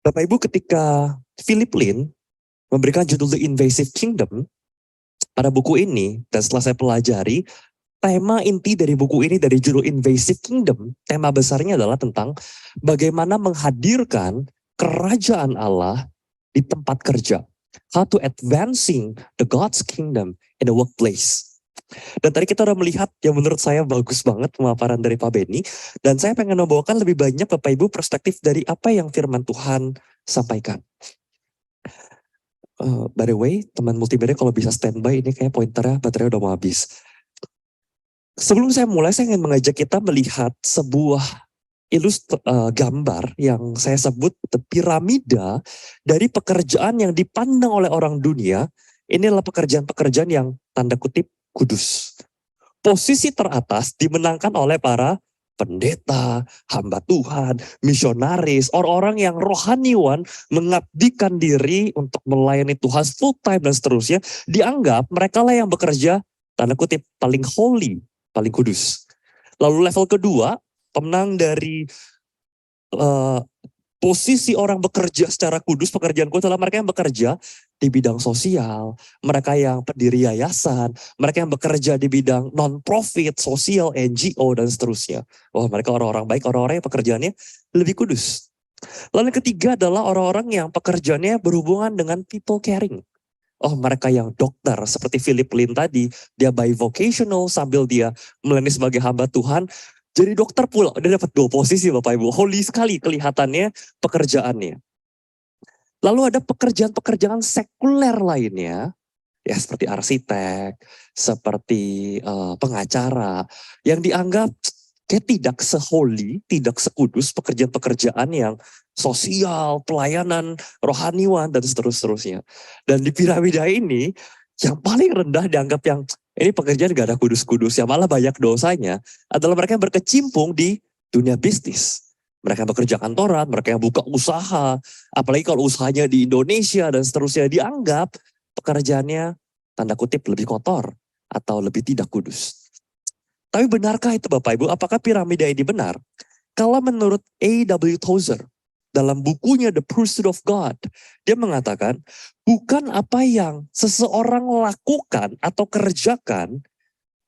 Bapak Ibu, ketika Philip Lin memberikan judul The Invasive Kingdom pada buku ini, dan setelah saya pelajari, tema inti dari buku ini dari judul Invasive Kingdom, tema besarnya adalah tentang bagaimana menghadirkan kerajaan Allah di tempat kerja. How to advancing the God's kingdom in the workplace. Dan tadi kita udah melihat yang menurut saya bagus banget pemaparan dari Pak Benny. Dan saya pengen membawakan lebih banyak Bapak Ibu perspektif dari apa yang firman Tuhan sampaikan. By the way, teman multimedia kalau bisa standby, ini kayak pointernya baterai udah mau habis. Sebelum saya mulai, saya ingin mengajak kita melihat sebuah gambar yang saya sebut piramida dari pekerjaan yang dipandang oleh orang dunia. Ini adalah pekerjaan-pekerjaan yang tanda kutip kudus. Posisi teratas dimenangkan oleh para pendeta, hamba Tuhan, misionaris, orang-orang yang rohaniwan mengabdikan diri untuk melayani Tuhan full time dan seterusnya. Dianggap mereka lah yang bekerja tanda kutip paling holy, paling kudus. Lalu level kedua, pemenang dari posisi orang bekerja secara kudus, pekerjaan kudus adalah mereka yang bekerja di bidang sosial, mereka yang pendiri yayasan, mereka yang bekerja di bidang non-profit, sosial, NGO, dan seterusnya. Oh, mereka orang-orang baik, orang-orang yang pekerjaannya lebih kudus. Lalu yang ketiga adalah orang-orang yang pekerjaannya berhubungan dengan people caring. Oh, mereka yang dokter seperti Philip Lin tadi, dia bivocational sambil dia melayani sebagai hamba Tuhan. Jadi dokter pula, dia dapat dua posisi Bapak Ibu. Holy sekali kelihatannya pekerjaannya. Lalu ada pekerjaan-pekerjaan sekuler lainnya, ya seperti arsitek, seperti pengacara, yang dianggap kayak tidak seholy, tidak sekudus pekerjaan-pekerjaan yang sosial, pelayanan, rohaniwan, dan seterusnya. Dan di piramida ini, yang paling rendah dianggap yang ini pekerjaan gak ada kudus-kudus, yang malah banyak dosanya, adalah mereka yang berkecimpung di dunia bisnis. Mereka yang bekerja kantoran, mereka yang buka usaha, apalagi kalau usahanya di Indonesia dan seterusnya, dianggap pekerjaannya tanda kutip lebih kotor atau lebih tidak kudus. Tapi benarkah itu Bapak Ibu? Apakah piramida ini benar? Kalau menurut A.W. Tozer, dalam bukunya The Pursuit of God, dia mengatakan, bukan apa yang seseorang lakukan atau kerjakan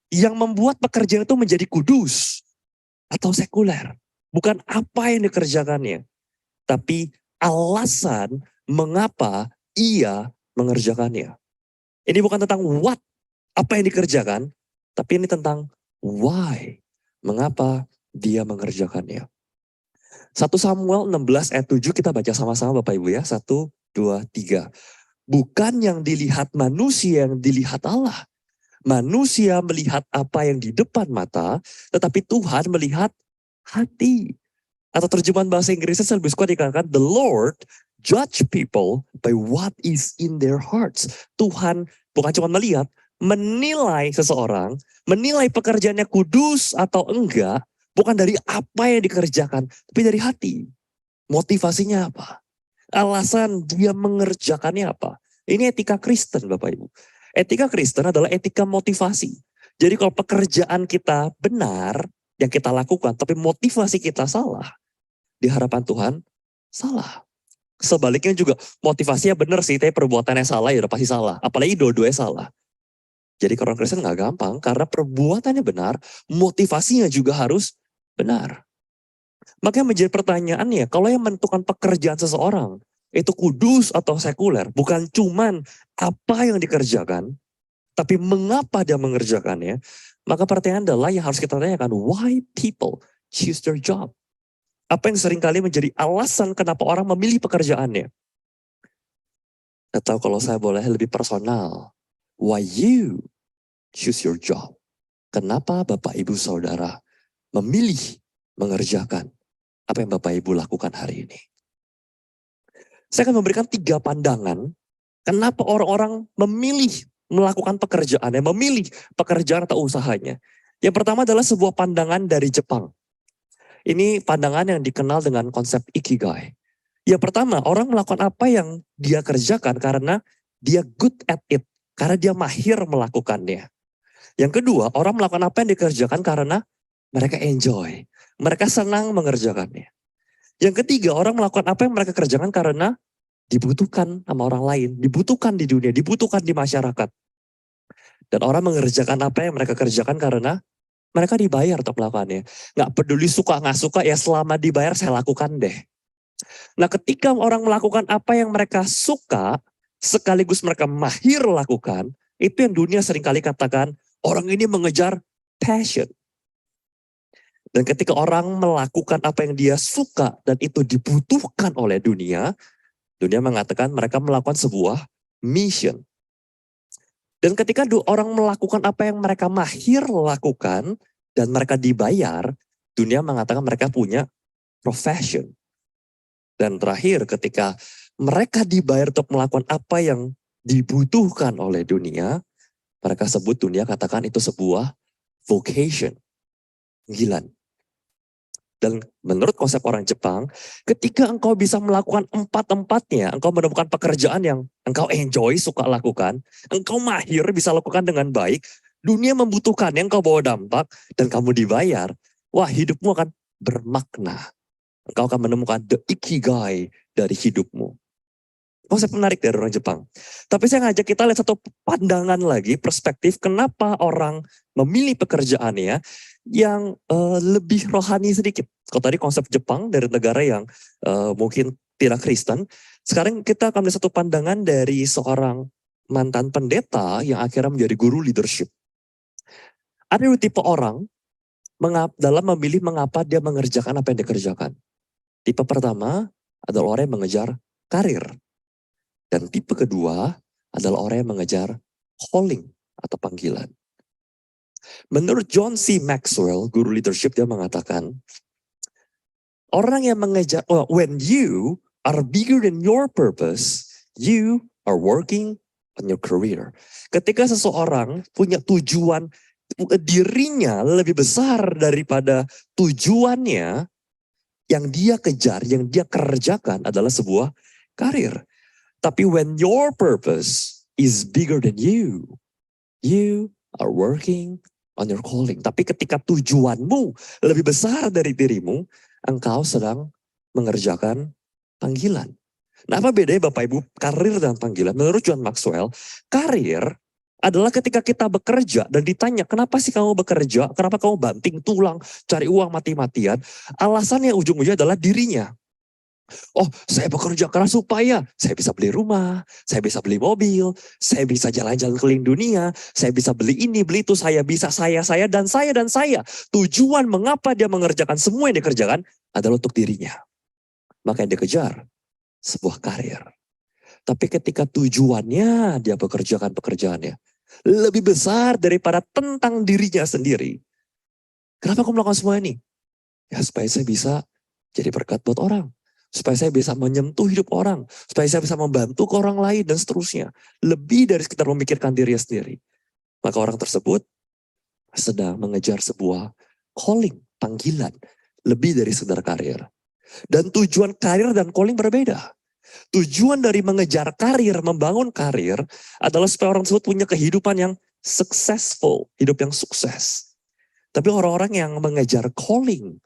yang membuat pekerjaan itu menjadi kudus atau sekuler. Bukan apa yang dikerjakannya, tapi alasan mengapa ia mengerjakannya. Ini bukan tentang what, apa yang dikerjakan, tapi ini tentang why, mengapa dia mengerjakannya. 1 Samuel 16 ayat 7 kita baca sama-sama Bapak Ibu ya. 1, 2, 3. Bukan yang dilihat manusia yang dilihat Allah. Manusia melihat apa yang di depan mata, tetapi Tuhan melihat hati. Atau terjemahan bahasa Inggrisnya lebih suka dikatakan, the Lord judge people by what is in their hearts. Tuhan bukan cuma melihat, menilai seseorang, menilai pekerjaannya kudus atau enggak, bukan dari apa yang dikerjakan, tapi dari hati. Motivasinya apa? Alasan dia mengerjakannya apa? Ini etika Kristen Bapak Ibu. Etika Kristen adalah etika motivasi. Jadi kalau pekerjaan kita benar, yang kita lakukan, tapi motivasi kita salah, di hadapan Tuhan, salah. Sebaliknya juga, motivasinya benar sih, tapi perbuatannya salah, ya udah pasti salah. Apalagi dua-duanya salah. Jadi orang Kristen gak gampang, karena perbuatannya benar, motivasinya juga harus benar. Makanya menjadi pertanyaannya, kalau yang menentukan pekerjaan seseorang, itu kudus atau sekuler, bukan cuman apa yang dikerjakan, tapi mengapa dia mengerjakannya, maka pertanyaan adalah yang harus kita tanyakan, why people choose their job? Apa yang seringkali menjadi alasan kenapa orang memilih pekerjaannya? Atau kalau saya boleh lebih personal, why you choose your job? Kenapa Bapak Ibu Saudara memilih mengerjakan apa yang Bapak Ibu lakukan hari ini? Saya akan memberikan 3 pandangan kenapa orang-orang memilih melakukan pekerjaannya, memilih pekerjaan atau usahanya. Yang pertama adalah sebuah pandangan dari Jepang. Ini pandangan yang dikenal dengan konsep Ikigai. Yang pertama, orang melakukan apa yang dia kerjakan karena dia good at it. Karena dia mahir melakukannya. Yang kedua, orang melakukan apa yang dikerjakan karena mereka enjoy. Mereka senang mengerjakannya. Yang ketiga, orang melakukan apa yang mereka kerjakan karena dibutuhkan sama orang lain, dibutuhkan di dunia, dibutuhkan di masyarakat. Dan orang mengerjakan apa yang mereka kerjakan karena mereka dibayar untuk melakukannya. Nggak peduli suka nggak suka, ya selama dibayar saya lakukan deh. Nah ketika orang melakukan apa yang mereka suka, sekaligus mereka mahir lakukan, itu yang dunia seringkali katakan, orang ini mengejar passion. Dan ketika orang melakukan apa yang dia suka dan itu dibutuhkan oleh dunia, dunia mengatakan mereka melakukan sebuah mission. Dan ketika orang melakukan apa yang mereka mahir lakukan dan mereka dibayar, dunia mengatakan mereka punya profession. Dan terakhir ketika mereka dibayar untuk melakukan apa yang dibutuhkan oleh dunia, mereka sebut dunia katakan itu sebuah vocation, panggilan. Dan menurut konsep orang Jepang, ketika engkau bisa melakukan empat-empatnya, engkau menemukan pekerjaan yang engkau enjoy, suka lakukan, engkau mahir, bisa lakukan dengan baik, dunia membutuhkan yang engkau bawa dampak, dan kamu dibayar, wah hidupmu akan bermakna. Engkau akan menemukan the ikigai dari hidupmu. Konsep menarik dari orang Jepang. Tapi saya ngajak kita lihat satu pandangan lagi, perspektif kenapa orang memilih pekerjaannya yang lebih rohani sedikit. Kalau tadi konsep Jepang dari negara yang mungkin tidak Kristen, sekarang kita akan melihat satu pandangan dari seorang mantan pendeta yang akhirnya menjadi guru leadership. Ada dua tipe orang dalam memilih mengapa dia mengerjakan apa yang dikerjakan. Tipe pertama adalah orang yang mengejar karir. Dan tipe kedua adalah orang yang mengejar calling atau panggilan. Menurut John C. Maxwell, guru leadership, dia mengatakan, orang yang mengejar, when you are bigger than your purpose, you are working on your career. Ketika seseorang punya tujuan, dirinya lebih besar daripada tujuannya, yang dia kejar, yang dia kerjakan adalah sebuah karir. Tapi when your purpose is bigger than you are working on your calling. Tapi ketika tujuanmu lebih besar dari dirimu, engkau sedang mengerjakan panggilan. Nah apa bedanya Bapak Ibu karir dan panggilan? Menurut John Maxwell, karir adalah ketika kita bekerja dan ditanya kenapa sih kamu bekerja, kenapa kamu banting tulang, cari uang mati-matian. Alasannya ujung-ujungnya adalah dirinya. Oh, saya bekerja keras supaya saya bisa beli rumah, saya bisa beli mobil, saya bisa jalan-jalan keliling dunia, saya bisa beli ini, beli itu, saya bisa, dan saya. Tujuan mengapa dia mengerjakan semua yang dikerjakan adalah untuk dirinya. Maka yang dikejar sebuah karir. Tapi ketika tujuannya dia bekerjakan pekerjaannya lebih besar daripada tentang dirinya sendiri. Kenapa aku melakukan semua ini? Ya supaya saya bisa jadi berkat buat orang. Supaya saya bisa menyentuh hidup orang. Supaya saya bisa membantu ke orang lain dan seterusnya. Lebih dari sekedar memikirkan dirinya sendiri. Maka orang tersebut sedang mengejar sebuah calling, panggilan. Lebih dari sekedar karir. Dan tujuan karir dan calling berbeda. Tujuan dari mengejar karir, membangun karir adalah supaya orang tersebut punya kehidupan yang successful. Hidup yang sukses. Tapi orang-orang yang mengejar calling,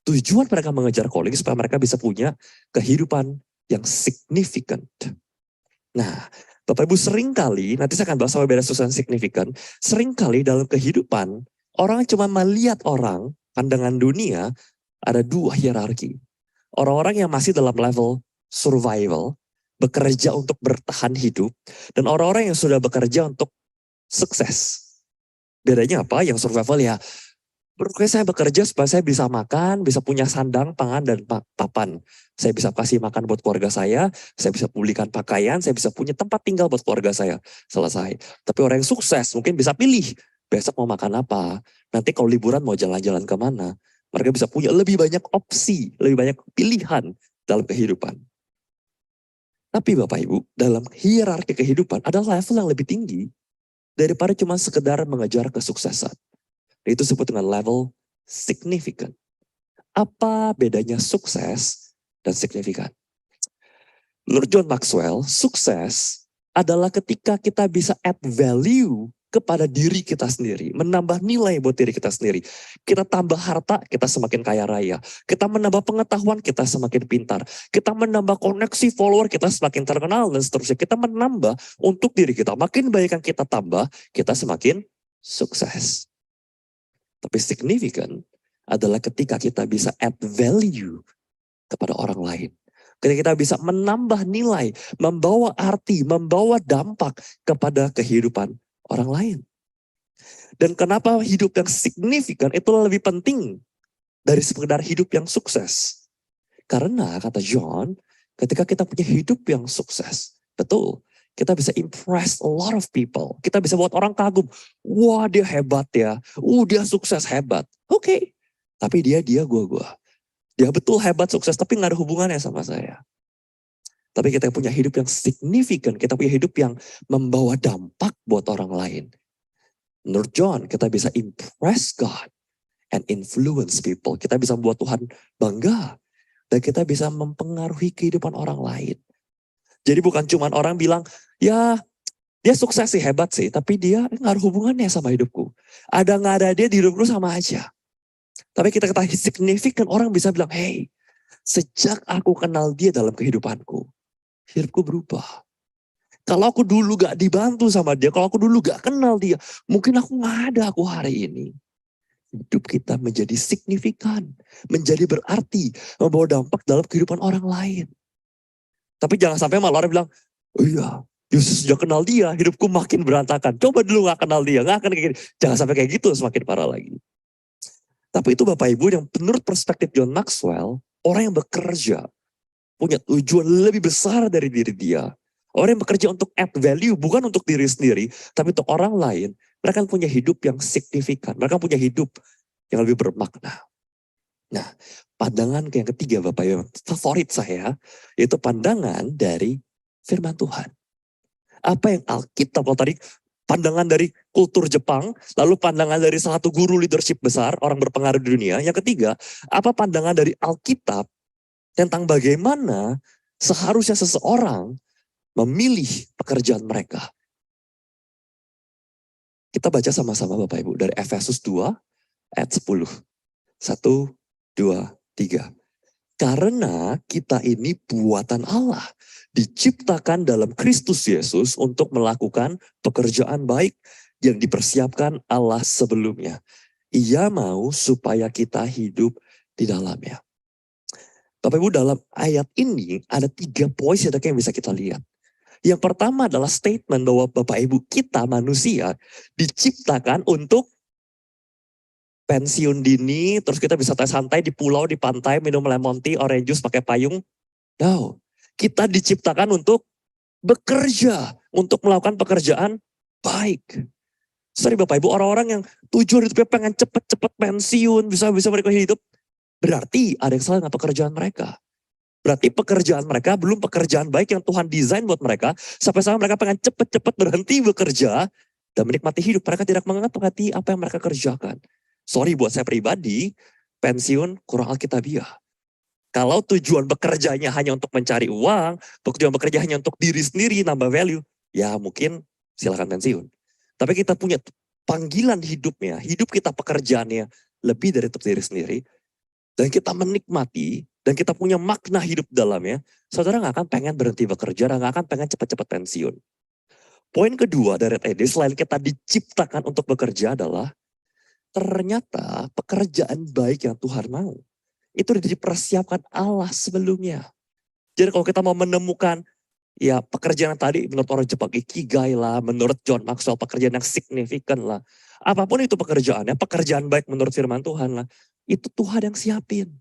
tujuan mereka mengejar calling supaya mereka bisa punya kehidupan yang significant. Nah, Bapak Ibu seringkali, nanti saya akan bahas sama beda susah signifikan, seringkali dalam kehidupan, orang cuma melihat orang, pandangan dunia, ada dua hierarki. Orang-orang yang masih dalam level survival, bekerja untuk bertahan hidup, dan orang-orang yang sudah bekerja untuk sukses. Bedanya apa? Yang survival ya, pokoknya saya bekerja supaya saya bisa makan, bisa punya sandang, pangan, dan papan. Saya bisa kasih makan buat keluarga saya bisa pulihkan pakaian, saya bisa punya tempat tinggal buat keluarga saya. Selesai. Tapi orang yang sukses mungkin bisa pilih, besok mau makan apa, nanti kalau liburan mau jalan-jalan kemana. Mereka bisa punya lebih banyak opsi, lebih banyak pilihan dalam kehidupan. Tapi Bapak Ibu, dalam hierarki kehidupan ada level yang lebih tinggi daripada cuma sekedar mengejar kesuksesan. Itu disebut dengan level significant. Apa bedanya sukses dan signifikan? Menurut John Maxwell, sukses adalah ketika kita bisa add value kepada diri kita sendiri, menambah nilai buat diri kita sendiri. Kita tambah harta, kita semakin kaya raya. Kita menambah pengetahuan, kita semakin pintar. Kita menambah koneksi follower, kita semakin terkenal, dan seterusnya. Kita menambah untuk diri kita. Makin banyak yang kita tambah, kita semakin sukses. Tapi signifikan adalah ketika kita bisa add value kepada orang lain. Ketika kita bisa menambah nilai, membawa arti, membawa dampak kepada kehidupan orang lain. Dan kenapa hidup yang signifikan itu lebih penting dari sekedar hidup yang sukses? Karena kata John, ketika kita punya hidup yang sukses, betul, kita bisa impress a lot of people. Kita bisa buat orang kagum. Wah, dia hebat ya. Dia sukses hebat. Oke. Tapi dia, gua. Dia betul hebat, sukses, tapi gak ada hubungannya sama saya. Tapi kita punya hidup yang signifikan, kita punya hidup yang membawa dampak buat orang lain. Menurut John, kita bisa impress God and influence people. Kita bisa membuat Tuhan bangga. Dan kita bisa mempengaruhi kehidupan orang lain. Jadi bukan cuma orang bilang, ya dia sukses sih, hebat sih. Tapi dia gak ada hubungannya sama hidupku. Ada gak ada dia di hidupku sama aja. Tapi kita ketahui signifikan, orang bisa bilang, hey, sejak aku kenal dia dalam kehidupanku, hidupku berubah. Kalau aku dulu gak dibantu sama dia, kalau aku dulu gak kenal dia, mungkin aku gak ada aku hari ini. Hidup kita menjadi signifikan, menjadi berarti, membawa dampak dalam kehidupan orang lain. Tapi jangan sampai malah orang bilang, oh iya, Yesus sejak kenal dia, hidupku makin berantakan. Coba dulu gak kenal dia, gak akan kayak gini. Jangan sampai kayak gitu, semakin parah lagi. Tapi itu Bapak Ibu yang menurut perspektif John Maxwell, orang yang bekerja, punya tujuan lebih besar dari diri dia. Orang yang bekerja untuk add value, bukan untuk diri sendiri, tapi untuk orang lain. Mereka punya hidup yang signifikan. Mereka punya hidup yang lebih bermakna. Nah, pandangan yang ketiga Bapak Ibu, yang favorit saya, yaitu pandangan dari firman Tuhan. Apa yang Alkitab, kalau tadi pandangan dari kultur Jepang, lalu pandangan dari salah satu guru leadership besar, orang berpengaruh di dunia. Yang ketiga, apa pandangan dari Alkitab tentang bagaimana seharusnya seseorang memilih pekerjaan mereka. Kita baca sama-sama Bapak Ibu dari Efesus 2 ayat 10. 1, 2, 3. Karena kita ini buatan Allah, diciptakan dalam Kristus Yesus untuk melakukan pekerjaan baik yang dipersiapkan Allah sebelumnya. Ia mau supaya kita hidup di dalamnya. Bapak Ibu, dalam ayat ini ada 3 poin yang bisa kita lihat. Yang pertama adalah statement bahwa Bapak Ibu kita manusia diciptakan untuk pensiun dini, terus kita bisa santai di pulau, di pantai, minum lemon tea, orange juice, pakai payung. No, kita diciptakan untuk bekerja, untuk melakukan pekerjaan baik. Sorry Bapak Ibu, orang-orang yang tujuan hidupnya pengen cepet-cepet pensiun, bisa mereka hidup, berarti ada yang salah dengan pekerjaan mereka. Berarti pekerjaan mereka belum pekerjaan baik yang Tuhan desain buat mereka. Sampai-sampai mereka pengen cepet-cepet berhenti bekerja dan menikmati hidup. Mereka tidak mengerti apa yang mereka kerjakan. Sorry buat saya pribadi, pensiun kurang alkitabiah. Kalau tujuan bekerjanya hanya untuk mencari uang, tujuan bekerja hanya untuk diri sendiri, nambah value, ya mungkin silakan pensiun. Tapi kita punya panggilan hidupnya, hidup kita pekerjaannya lebih dari untuk diri sendiri. Dan kita menikmati, dan kita punya makna hidup dalamnya, saudara gak akan pengen berhenti bekerja, dan gak akan pengen cepat-cepat pensiun. Poin kedua dari ini, selain kita diciptakan untuk bekerja adalah, ternyata pekerjaan baik yang Tuhan mau, itu sudah dipersiapkan Allah sebelumnya. Jadi kalau kita mau menemukan, ya pekerjaan yang tadi menurut orang Jepang ikigai lah, menurut John Maxwell pekerjaan yang signifikan lah. Apapun itu pekerjaannya, pekerjaan baik menurut firman Tuhan lah. Itu Tuhan yang siapin.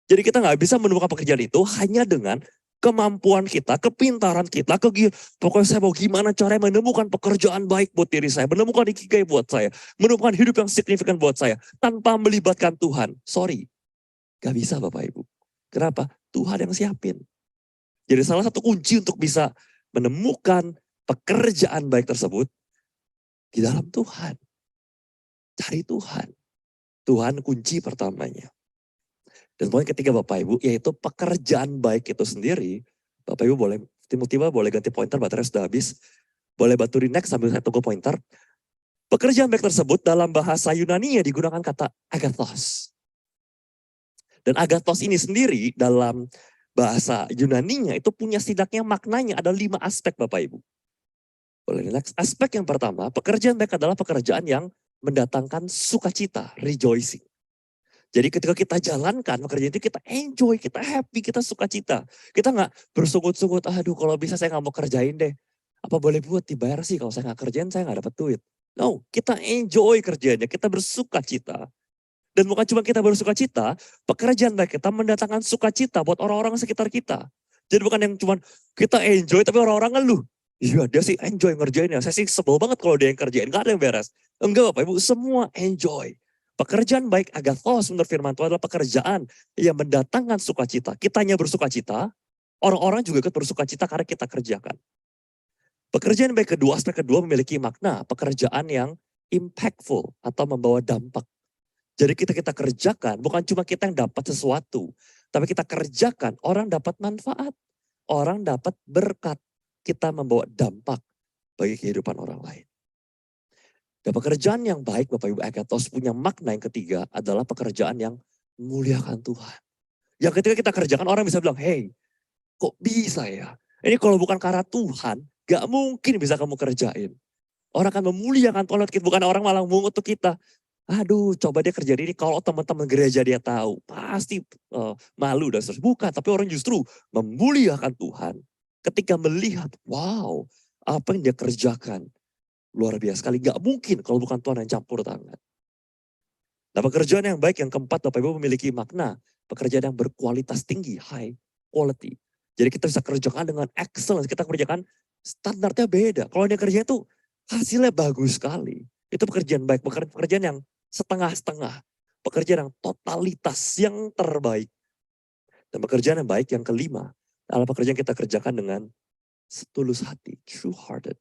Jadi kita gak bisa menemukan pekerjaan itu hanya dengan kemampuan kita, kepintaran kita, pokoknya saya mau gimana caranya menemukan pekerjaan baik buat diri saya, menemukan ikigai buat saya, menemukan hidup yang signifikan buat saya, tanpa melibatkan Tuhan. Sorry, gak bisa Bapak Ibu. Kenapa? Tuhan yang siapin. Jadi salah satu kunci untuk bisa menemukan pekerjaan baik tersebut, di dalam Tuhan. Cari Tuhan. Tuhan kunci pertamanya. Dan poin ketiga Bapak Ibu, yaitu pekerjaan baik itu sendiri. Bapak Ibu boleh, tiba-tiba boleh ganti pointer, baterai sudah habis. Boleh bantu di next sambil saya tunggu pointer. Pekerjaan baik tersebut dalam bahasa Yunani digunakan kata agathos. Dan agathos ini sendiri dalam bahasa Yunaninya itu punya setidaknya maknanya ada 5 aspek Bapak Ibu. Boleh next. Aspek yang pertama, pekerjaan baik adalah pekerjaan yang mendatangkan sukacita, rejoicing. Jadi ketika kita jalankan pekerjaan itu kita enjoy, kita happy, kita sukacita. Kita nggak bersungut-sungut, aduh kalau bisa saya nggak mau kerjain deh. Apa boleh buat dibayar sih kalau saya nggak kerjain saya nggak dapat duit. No, kita enjoy kerjanya, kita bersukacita. Dan bukan cuma kita bersukacita, pekerjaan baik kita mendatangkan sukacita buat orang-orang sekitar kita. Jadi bukan yang cuma kita enjoy tapi orang-orang ngeluh. Iya dia sih enjoy ngerjainnya, saya sih sebel banget kalau dia yang kerjain, gak ada yang beres. Enggak Bapak Ibu, semua enjoy. Pekerjaan baik agathos menurut firman Tuhan adalah pekerjaan yang mendatangkan sukacita. Kitanya bersukacita, orang-orang juga ikut bersukacita karena kita kerjakan. Pekerjaan baik kedua, aspek kedua memiliki makna pekerjaan yang impactful atau membawa dampak. Jadi kita kerjakan, bukan cuma kita yang dapat sesuatu. Tapi kita kerjakan, orang dapat manfaat. Orang dapat berkat. Kita membawa dampak bagi kehidupan orang lain. Dan pekerjaan yang baik Bapak Ibu agathos punya makna yang ketiga adalah pekerjaan yang memuliakan Tuhan. Yang ketika kita kerjakan orang bisa bilang, hey kok bisa ya? Ini kalau bukan karena Tuhan, gak mungkin bisa kamu kerjain. Orang akan memuliakan Tuhan, bukan orang malah mengutuk kita. Aduh, coba dia kerja ini kalau teman-teman gereja dia tahu, pasti malu dan seterusnya. Bukan, tapi orang justru memuliakan Tuhan. Ketika melihat, wow, apa yang dia kerjakan. Luar biasa sekali, gak mungkin kalau bukan Tuhan yang campur tangan. Nah pekerjaan yang baik yang keempat, Bapak Ibu memiliki makna. Pekerjaan yang berkualitas tinggi, high quality. Jadi kita bisa kerjakan dengan excellence, kita kerjakan standarnya beda. Kalau dia kerja itu hasilnya bagus sekali. Itu pekerjaan baik, pekerjaan yang setengah-setengah. Pekerjaan yang totalitas, yang terbaik. Dan pekerjaan yang baik yang kelima adalah pekerjaan kita kerjakan dengan setulus hati, true hearted.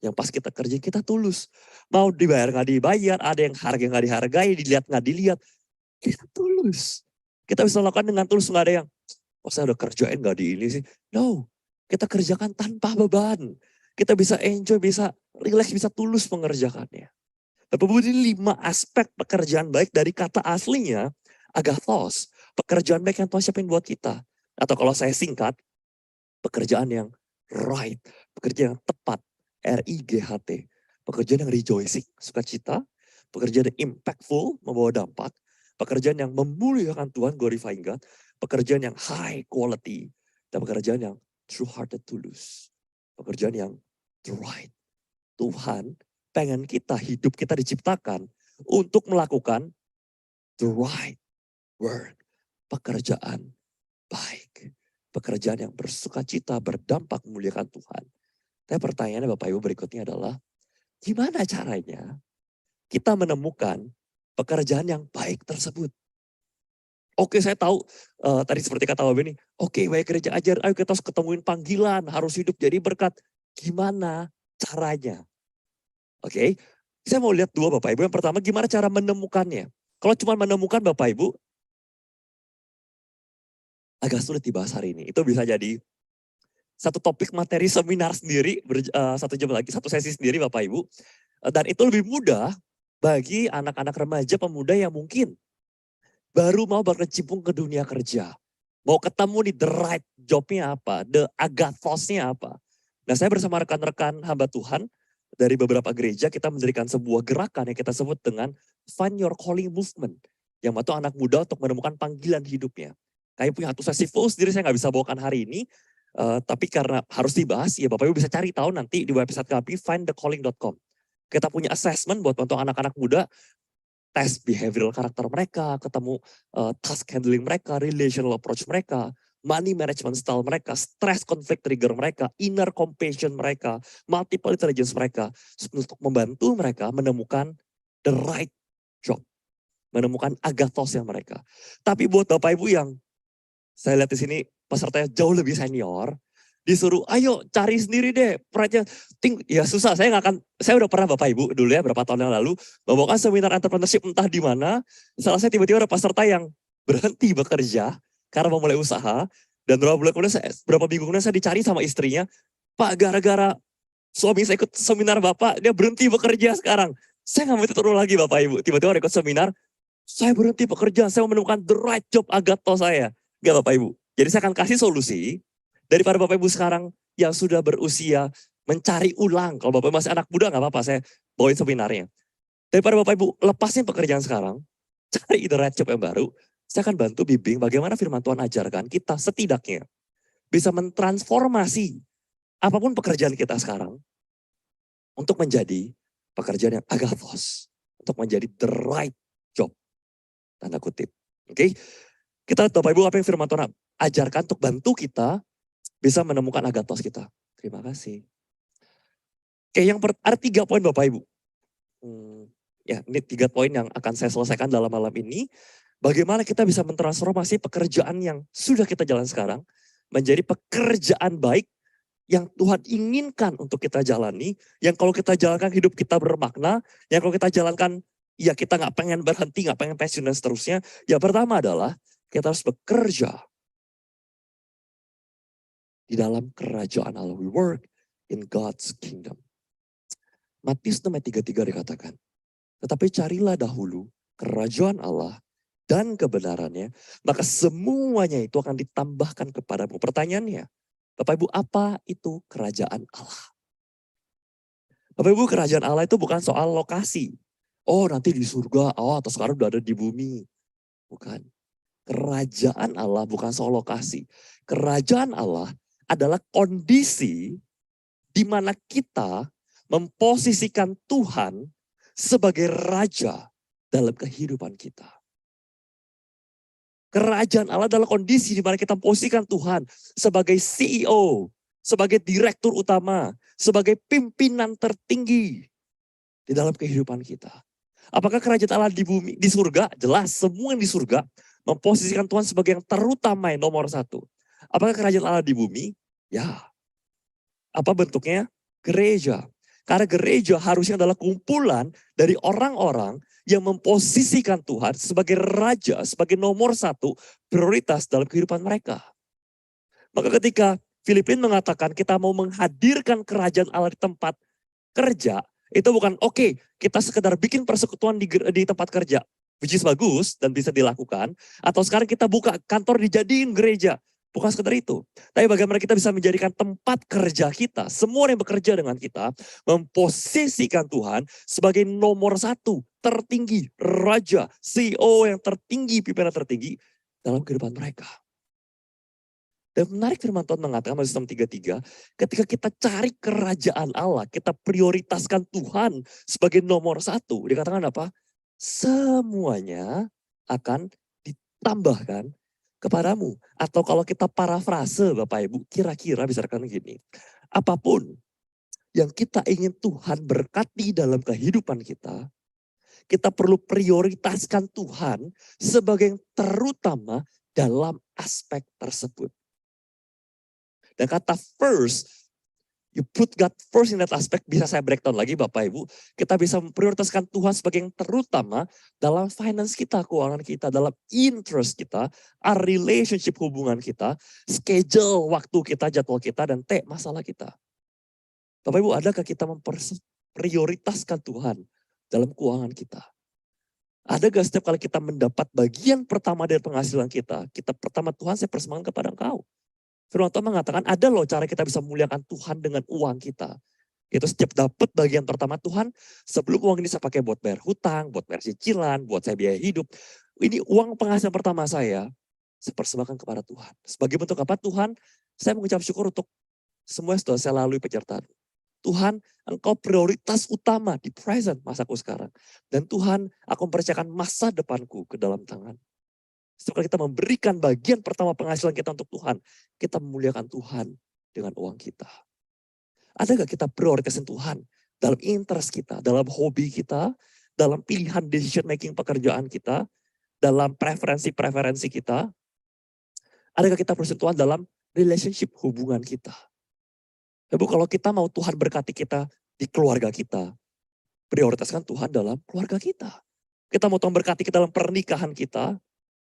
Yang pas kita kerja kita tulus. Mau dibayar nggak dibayar, ada yang harga nggak dihargai, dilihat nggak dilihat. Kita tulus. Kita bisa lakukan dengan tulus, nggak ada yang, oh saya udah kerjain nggak di ini sih. No, kita kerjakan tanpa beban. Kita bisa enjoy, bisa relax, bisa tulus mengerjakannya. Bapak Ibu ini 5 aspek pekerjaan baik dari kata aslinya, agathos. Pekerjaan baik yang Tuhan siapin buat kita. Atau kalau saya singkat, pekerjaan yang right. Pekerjaan yang tepat, RIGHT. Pekerjaan yang rejoicing, sukacita. Pekerjaan yang impactful, membawa dampak. Pekerjaan yang memuliakan Tuhan, glorifying God. Pekerjaan yang high quality. Dan pekerjaan yang true hearted, tulus. Pekerjaan yang the right. Tuhan pengen kita, hidup kita diciptakan untuk melakukan the right work. Pekerjaan baik. Pekerjaan yang bersukacita, berdampak, memuliakan Tuhan. Tapi pertanyaannya Bapak Ibu berikutnya adalah, gimana caranya kita menemukan pekerjaan yang baik tersebut? Oke saya tahu, tadi seperti kata Bapak ini, oke baik gereja ajar, ayo kita harus ketemuin panggilan, harus hidup jadi berkat. Gimana caranya? Oke, saya mau lihat 2 Bapak Ibu. Yang pertama gimana cara menemukannya. Kalau cuma menemukan Bapak Ibu, agak sulit dibahas hari ini. Itu bisa jadi satu topik materi seminar sendiri, 1 jam lagi, 1 sesi sendiri Bapak Ibu. Dan itu lebih mudah bagi anak-anak remaja pemuda yang mungkin baru mau berkecimpung ke dunia kerja. Mau ketemu nih the right jobnya apa, the agathosnya apa. Nah saya bersama rekan-rekan hamba Tuhan, dari beberapa gereja kita mendirikan sebuah gerakan yang kita sebut dengan Find Your Calling Movement. Yang membantu anak muda untuk menemukan panggilan hidupnya. Kami punya satu sesi full sendiri, saya nggak bisa bawakan hari ini. Tapi karena harus dibahas, ya Bapak Ibu bisa cari tahu nanti di website kami, findthecalling.com. Kita punya assessment buat bantu anak-anak muda, tes behavioral karakter mereka, ketemu task handling mereka, relational approach mereka, money management style mereka, stress conflict trigger mereka, inner compassion mereka, multiple intelligence mereka, untuk membantu mereka menemukan the right job, menemukan agathosnya mereka. Tapi buat Bapak Ibu yang saya lihat di sini pesertanya jauh lebih senior, disuruh ayo cari sendiri deh proyeknya. Ya susah, saya udah pernah Bapak Ibu dulu ya berapa tahun yang lalu bawakan seminar entrepreneurship entah di mana. Salah saya tiba-tiba ada peserta yang berhenti bekerja karena mau mulai usaha, dan berapa minggu kemudian saya dicari sama istrinya, Pak gara-gara suami saya ikut seminar Bapak dia berhenti bekerja sekarang. Saya nggak mau turun lagi Bapak Ibu. Tiba-tiba ikut seminar, saya berhenti pekerjaan, saya mau menemukan the right job agato saya. Enggak Bapak Ibu. Jadi saya akan kasih solusi, daripada Bapak Ibu sekarang yang sudah berusia mencari ulang. Kalau Bapak Ibu masih anak muda nggak apa-apa, saya bawain seminarnya. Daripada Bapak Ibu lepasin pekerjaan sekarang, cari the right job yang baru, saya akan bantu bimbing bagaimana firman Tuhan ajarkan kita setidaknya bisa mentransformasi apapun pekerjaan kita sekarang untuk menjadi pekerjaan yang agathos, untuk menjadi the right job, tanda kutip. Oke, kita lihat Bapak Ibu apa yang firman Tuhan ajarkan untuk bantu kita bisa menemukan agathos kita. Terima kasih. Oke, ada 3 poin Bapak Ibu. Ya, ini 3 poin yang akan saya selesaikan dalam malam ini. Bagaimana kita bisa mentransformasi pekerjaan yang sudah kita jalan sekarang menjadi pekerjaan baik yang Tuhan inginkan untuk kita jalani, yang kalau kita jalankan hidup kita bermakna, yang kalau kita jalankan ya kita nggak pengen berhenti, nggak pengen pensiun dan seterusnya. Ya pertama adalah kita harus bekerja di dalam kerajaan Allah. We work in God's kingdom. Matius 6 ayat 33 dikatakan, tetapi carilah dahulu kerajaan Allah dan kebenarannya, maka semuanya itu akan ditambahkan kepadamu. Pertanyaannya, Bapak Ibu, apa itu kerajaan Allah? Bapak Ibu, kerajaan Allah itu bukan soal lokasi. Oh nanti di surga, atau sekarang udah ada di bumi. Bukan. Kerajaan Allah bukan soal lokasi. Kerajaan Allah adalah kondisi di mana kita memposisikan Tuhan sebagai raja dalam kehidupan kita. Kerajaan Allah adalah kondisi di mana kita posisikan Tuhan sebagai CEO, sebagai direktur utama, sebagai pimpinan tertinggi di dalam kehidupan kita. Apakah kerajaan Allah di bumi, di surga? Jelas, semua yang di surga memposisikan Tuhan sebagai yang terutama, yang nomor 1. Apakah kerajaan Allah di bumi? Ya. Apa bentuknya? Gereja. Karena gereja harusnya adalah kumpulan dari orang-orang yang memposisikan Tuhan sebagai raja, sebagai nomor 1 prioritas dalam kehidupan mereka. Maka ketika Filipin mengatakan kita mau menghadirkan kerajaan Allah di tempat kerja, itu bukan oke, kita sekedar bikin persekutuan di tempat kerja, which is bagus dan bisa dilakukan, atau sekarang kita buka kantor dijadiin gereja. Bukan sekedar itu. Tapi bagaimana kita bisa menjadikan tempat kerja kita, semua yang bekerja dengan kita, memposisikan Tuhan sebagai nomor 1, tertinggi, raja, CEO yang tertinggi, pimpinan tertinggi dalam kehidupan mereka. Dan menarik firman Tuhan mengatakan, Matius 6:33, ketika kita cari kerajaan Allah, kita prioritaskan Tuhan sebagai nomor 1, dikatakan apa? Semuanya akan ditambahkan kepadamu. Atau kalau kita parafrase Bapak Ibu, kira-kira bisa rekan gini. Apapun yang kita ingin Tuhan berkati dalam kehidupan kita perlu prioritaskan Tuhan sebagai yang terutama dalam aspek tersebut. Dan kata first, you put God first in that aspect, bisa saya breakdown lagi Bapak Ibu. Kita bisa memprioritaskan Tuhan sebagai yang terutama dalam finance kita, keuangan kita, dalam interest kita, our relationship hubungan kita, schedule waktu kita, jadwal kita, dan masalah kita. Bapak Ibu, adakah kita memprioritaskan Tuhan dalam keuangan kita? Ada gak setiap kali kita mendapat bagian pertama dari penghasilan kita pertama Tuhan saya persembahkan kepada Engkau. Firman Tuhan mengatakan ada loh cara kita bisa memuliakan Tuhan dengan uang kita. Itu setiap dapat bagian pertama Tuhan, sebelum uang ini saya pakai buat bayar hutang, buat bayar cicilan, buat saya biaya hidup. Ini uang penghasilan pertama saya persembahkan kepada Tuhan. Sebagai bentuk apa Tuhan? Saya mengucap syukur untuk semua yang sudah saya lalui penyertaan. Tuhan, Engkau prioritas utama di present masaku sekarang. Dan Tuhan, aku mempercayakan masa depanku ke dalam tangan. Setelah kita memberikan bagian pertama penghasilan kita untuk Tuhan, kita memuliakan Tuhan dengan uang kita. Ada gak kita prioritasin Tuhan dalam interest kita, dalam hobi kita, dalam pilihan decision making pekerjaan kita, dalam preferensi kita? Ada gak kita prioritasin Tuhan dalam relationship hubungan kita? Ibu, kalau kita mau Tuhan berkati kita di keluarga kita, prioritaskan Tuhan dalam keluarga kita. Kita mau Tuhan berkati kita dalam pernikahan kita,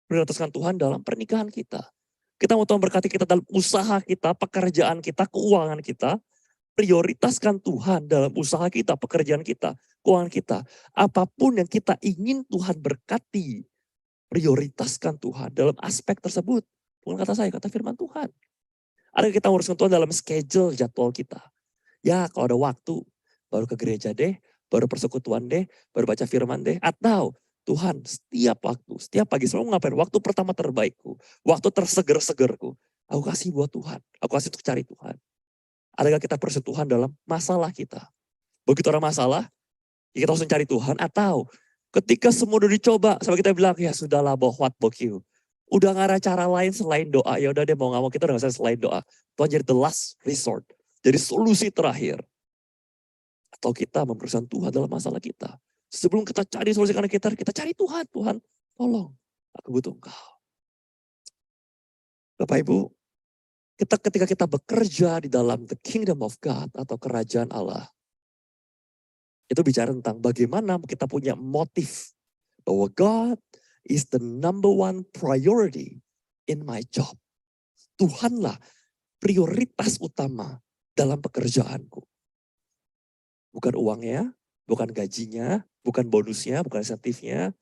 prioritaskan Tuhan dalam pernikahan kita. Kita mau Tuhan berkati kita dalam usaha kita, pekerjaan kita, keuangan kita. prioritaskan Tuhan dalam usaha kita, pekerjaan kita, keuangan kita. Apapun yang kita ingin Tuhan berkati, prioritaskan Tuhan dalam aspek tersebut. Bukan kata saya, kata firman Tuhan. Ada kita uruskan Tuhan dalam schedule jadwal kita. Ya kalau ada waktu, baru ke gereja deh, baru persekutuan deh, baru baca firman deh. Atau Tuhan setiap waktu, setiap pagi selalu ngapain? Waktu pertama terbaikku, waktu terseger-segerku. Aku kasih buat Tuhan, aku kasih untuk cari Tuhan. Adakah kita persentuhan dalam masalah kita? Begitu orang masalah, ya kita langsung cari Tuhan. Atau ketika semua udah dicoba, sampai kita bilang, ya sudahlah, what book you. Udah gak ada cara lain selain doa. Ya udah deh, mau gak mau kita udah gak bisa selain doa. Tuhan jadi the last resort. Jadi solusi terakhir. Atau kita mempersembahkan Tuhan dalam masalah kita. Sebelum kita cari solusi karena kita cari Tuhan. Tuhan, tolong, aku butuh Engkau. Bapak Ibu, ketika kita bekerja di dalam the kingdom of God atau kerajaan Allah, itu bicara tentang bagaimana kita punya motif bahwa God is the number one priority in my job. Tuhanlah prioritas utama dalam pekerjaanku. Bukan uangnya, bukan gajinya, bukan bonusnya, bukan insentifnya,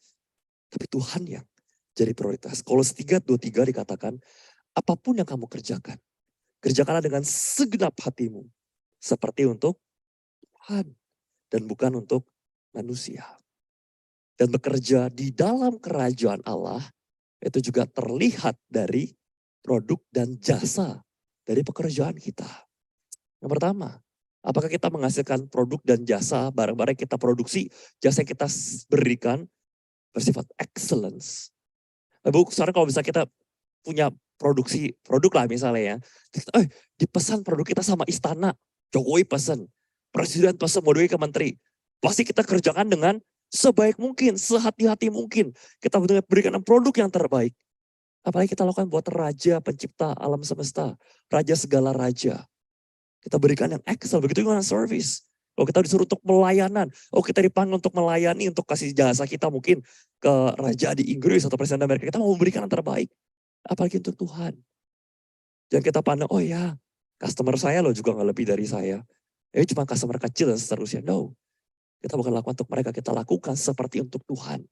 tapi Tuhan yang jadi prioritas. Kolose 3:23 dikatakan, apapun yang kamu kerjakan, kerjakanlah dengan segenap hatimu. Seperti untuk Tuhan dan bukan untuk manusia. Dan bekerja di dalam kerajaan Allah itu juga terlihat dari produk dan jasa dari pekerjaan kita. Yang pertama, apakah kita menghasilkan produk dan jasa, barang-barang yang kita produksi, jasa yang kita berikan bersifat excellence. Bu, sekarang kalau bisa kita punya produksi produk lah misalnya ya. Dipesan produk kita sama istana, Jokowi pesan, presiden pesan, mau ke menteri. Pasti kita kerjakan dengan sebaik mungkin, sehati-hati mungkin. Kita berikan produk yang terbaik. Apalagi kita lakukan buat raja pencipta alam semesta, raja segala raja. Kita berikan yang excel, begitu juga service. Kalau kita disuruh untuk pelayanan, kita dipanggil untuk melayani, untuk kasih jasa kita mungkin ke raja di Inggris atau presiden Amerika, kita mau memberikan yang terbaik. Apalagi untuk Tuhan. Jangan kita pandang, oh ya, customer saya loh juga gak lebih dari saya. Ini cuma customer kecil dan seterusnya. No, kita bukan lakukan untuk mereka, kita lakukan seperti untuk Tuhan.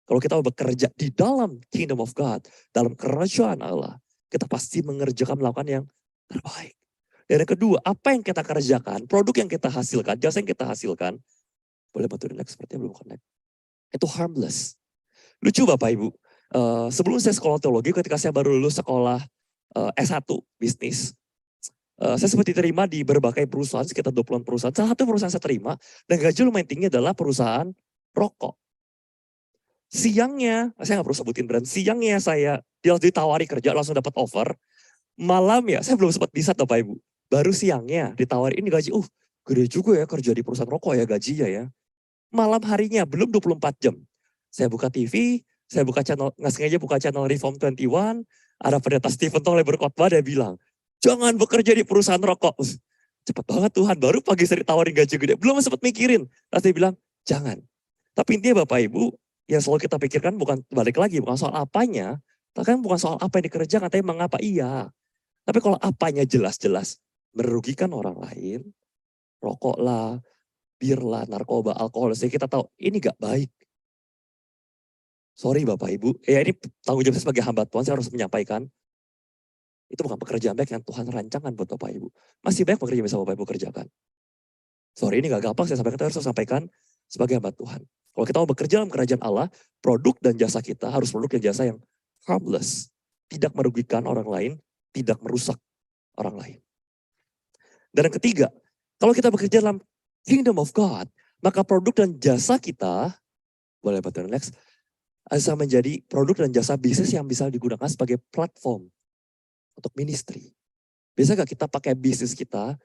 Kalau kita bekerja di dalam kingdom of God, dalam kerajaan Allah, kita pasti melakukan yang terbaik. Dan yang kedua, apa yang kita kerjakan, produk yang kita hasilkan, jasa yang kita hasilkan, boleh bantu next, sepertinya belum connect. Itu harmless. Lucu Bapak Ibu, sebelum saya sekolah teologi, ketika saya baru lulus sekolah S1 bisnis, saya sempat diterima di berbagai perusahaan, sekitar 20-an perusahaan. Salah satu perusahaan saya terima, dan gaji lumayan tinggi adalah perusahaan rokok. Siangnya, saya nggak perlu sebutin brand, siangnya saya ditawari kerja, langsung dapat offer. Malam ya, saya belum sempat bisa Bapak Ibu. Baru siangnya ditawari, ini gaji, gede juga ya kerja di perusahaan rokok ya gajinya ya. Malam harinya, belum 24 jam. Saya buka TV, saya buka channel, nggak sengaja buka channel Reform 21, ada pendeta Stephen Tong berkhotbah, dia bilang, jangan bekerja di perusahaan rokok. Cepet banget Tuhan, baru pagi saya ditawarin gaji gede, belum sempat mikirin. Terus dia bilang, jangan. Tapi intinya Bapak Ibu, yang selalu kita pikirkan bukan balik lagi, bukan soal apanya, kan bukan soal apa yang dikerjakan, tapi mengapa iya. Tapi kalau apanya jelas-jelas merugikan orang lain, rokok lah, bir lah, narkoba, alkohol, jadi kita tahu ini gak baik. Sorry Bapak Ibu, ya ini tanggung jawab saya sebagai hamba Tuhan, saya harus menyampaikan, itu bukan pekerjaan baik yang Tuhan rancangkan buat Bapak Ibu. Masih banyak pekerjaan yang bisa Bapak Ibu kerjakan. Sorry ini gak gampang saya sampaikan, tapi harus saya sampaikan sebagai hamba Tuhan. Kalau kita mau bekerja dalam kerajaan Allah, produk dan jasa kita harus produk dan jasa yang harmless. Tidak merugikan orang lain, tidak merusak orang lain. Dan yang ketiga, kalau kita bekerja dalam kingdom of God, maka produk dan jasa kita, boleh bantu next, bisa menjadi produk dan jasa bisnis yang bisa digunakan sebagai platform untuk ministry. Bisa gak kita pakai bisnis kita,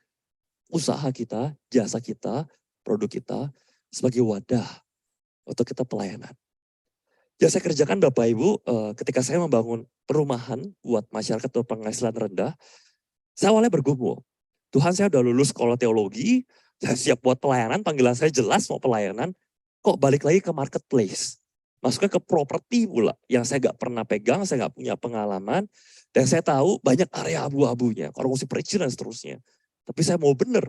usaha kita, jasa kita, produk kita sebagai wadah untuk kita pelayanan. Ya saya kerjakan Bapak Ibu, ketika saya membangun perumahan buat masyarakat penghasilan rendah, saya awalnya bergumul. Tuhan saya udah lulus sekolah teologi, saya siap buat pelayanan, panggilan saya jelas mau pelayanan, kok balik lagi ke marketplace. Masuknya ke properti pula, yang saya gak pernah pegang, saya gak punya pengalaman, dan saya tahu banyak area abu-abunya, kalau mesti preaching dan seterusnya. Tapi saya mau bener,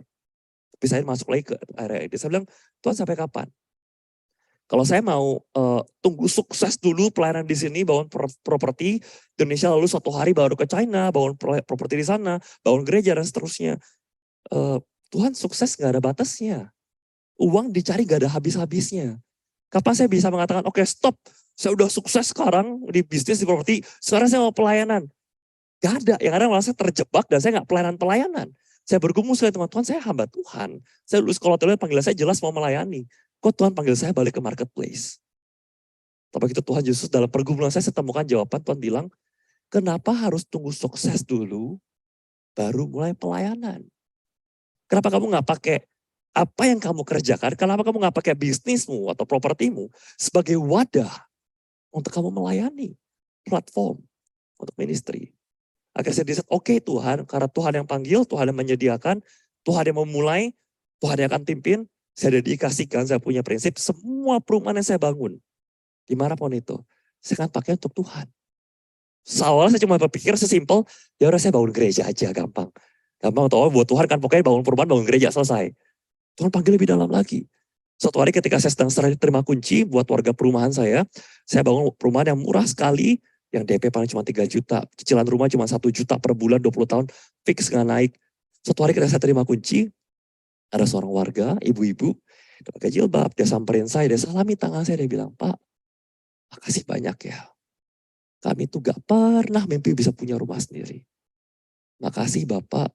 Tapi saya masuk lagi ke area ini. Saya bilang, Tuhan sampai kapan? Kalau saya mau tunggu sukses dulu pelayanan di sini, bangun properti di Indonesia, lalu suatu hari baru ke China, bangun properti di sana, bangun gereja dan seterusnya. Tuhan sukses gak ada batasnya. Uang dicari gak ada habis-habisnya. Kapan saya bisa mengatakan, oke, stop, saya udah sukses sekarang di bisnis, di properti, sekarang saya mau pelayanan. Gak ada, yang kadang malah saya terjebak dan saya gak pelayanan. Saya bergumul sekali teman Tuhan, saya hamba Tuhan. Saya lulus sekolah teologi, panggilan saya jelas mau melayani. Kok Tuhan panggil saya balik ke marketplace? Tapi itu Tuhan Yesus dalam pergumulan saya temukan jawaban. Tuhan bilang, kenapa harus tunggu sukses dulu, baru mulai pelayanan? Kenapa kamu gak pakai apa yang kamu kerjakan, kenapa kamu gak pakai bisnismu atau propertimu sebagai wadah untuk kamu melayani platform untuk ministry. Akhirnya saya decide, oke Tuhan, karena Tuhan yang panggil, Tuhan yang menyediakan, Tuhan yang memulai, Tuhan yang akan pimpin, saya dedikasikan, saya punya prinsip, semua perumahan yang saya bangun, dimanapun itu, saya akan pakai untuk Tuhan. Awalnya saya cuma berpikir sesimpel, ya udah saya bangun gereja aja, gampang. Gampang, buat Tuhan kan pokoknya bangun perumahan, bangun gereja, selesai. Tuhan panggil lebih dalam lagi. Suatu hari ketika saya sedang terima kunci buat warga perumahan saya bangun perumahan yang murah sekali, yang DP paling cuma 3 juta, cicilan rumah cuma 1 juta per bulan 20 tahun, fix nggak naik. Suatu hari ketika saya terima kunci, ada seorang warga, ibu-ibu, dia pakai jilbab, dia samperin saya, dia salami tangan saya, dia bilang, Pak, makasih banyak ya. Kami tuh gak pernah mimpi bisa punya rumah sendiri. Makasih Bapak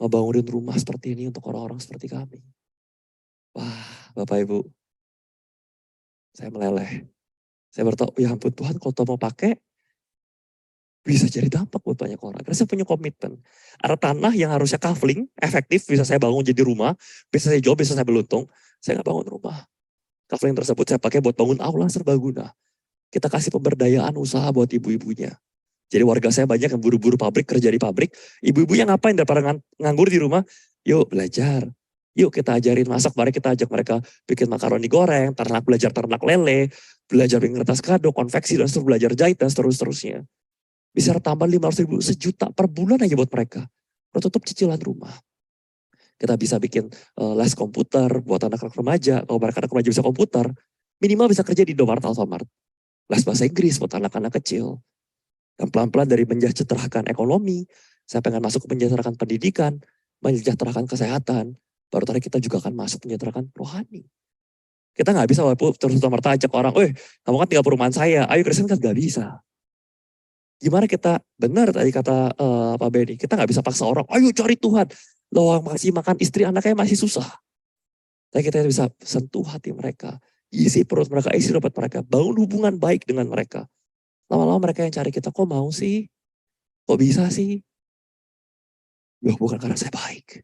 ngebangunin rumah seperti ini untuk orang-orang seperti kami. Wah, Bapak Ibu, saya meleleh. Saya bertahu, ya ampun Tuhan, kalau Tuhan mau pakai, bisa jadi dampak buat banyak orang. Karena saya punya komitmen. Ada tanah yang harusnya kafling, efektif, bisa saya bangun jadi rumah, bisa saya jual, bisa saya beruntung. Saya nggak bangun rumah. Kafling tersebut saya pakai buat bangun aula serbaguna. Kita kasih pemberdayaan usaha buat ibu-ibunya. Jadi warga saya banyak yang buru-buru pabrik, kerja di pabrik. Ibu-ibunya ngapain daripada nganggur di rumah? Yuk belajar. Yuk kita ajarin masak, mari kita ajak mereka bikin makaroni goreng, belajar ternak lele, belajar bikin kertas kado, konveksi, dan seterusnya, belajar jahit, dan seterusnya. Bisa tambah 500 ribu, sejuta per bulan aja buat mereka. Tutup cicilan rumah. Kita bisa bikin les komputer buat anak-anak remaja. Kalau anak-anak remaja bisa komputer, minimal bisa kerja di Indomaret, Alfamart. Les bahasa Inggris buat anak-anak kecil. Dan pelan-pelan dari mensejahterakan ekonomi, saya pengen masuk ke mensejahterakan pendidikan, mensejahterakan kesehatan, baru tadi kita juga akan masuk mensejahterakan rohani. Kita nggak bisa terus merta ajak orang, kamu kan tinggal perumahan saya, ayo Kristen kan nggak bisa. Gimana kita, benar tadi kata Pak Benny, kita nggak bisa paksa orang, ayo cari Tuhan. Loh masih makan istri anaknya masih susah. Tapi kita bisa sentuh hati mereka, isi perut mereka, isi dompet mereka, bangun hubungan baik dengan mereka. Lama-lama mereka yang cari kita, kok mau sih? Kok bisa sih? Loh bukan karena saya baik.